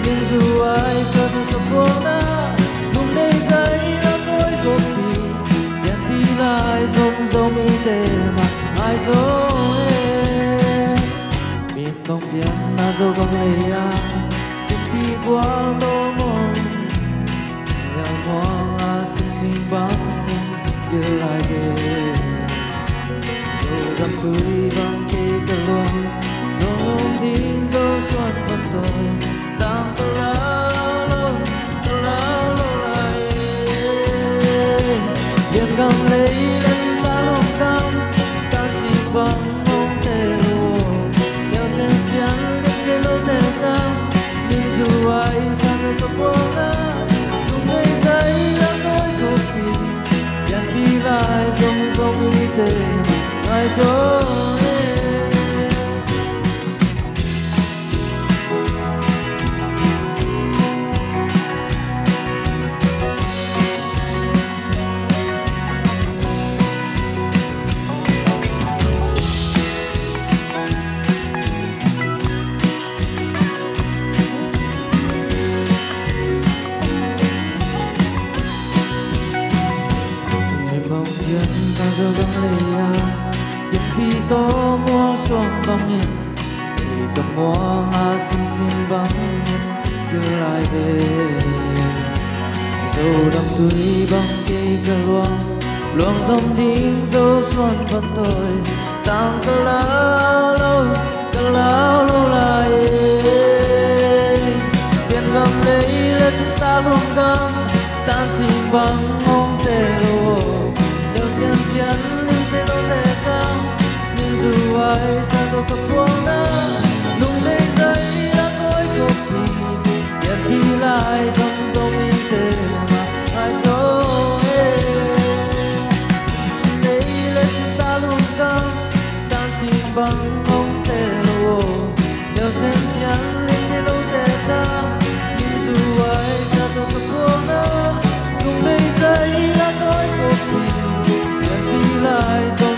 Nhưng dù ai sao tôi không buồn đã lúc đây thấy đã tôi kopi dan pilai zom mi tema ai zo min tong pian na zo gong leya pi qua lo mon ya mo a sin bang you like it so dam tui bang ke kalong no din zo suan pan tôi đang Biển gầm lấy lên ta lòng cam ta chỉ bằng mong thể hồ đeo xe phiến lên trên lối thể sang nhưng dù ai sang người có buông ra lúc ngày thấy đã nói không kỳ đèn đi lại giống y tế ai rồi ta zo găng leya yếm pi to mua xoang băng yên thì cầm mua a xin băng cứ lại về dâu đầm tươi băng cây cà luang dòng đinh dâu xuân vẫn tôi tang cà lao lâu lại biển gầm lấy lên trên ta luôn cam tan xin băng mong tê lô Hãy subscribe cho kênh Ghiền Mì Gõ để không bỏ lỡ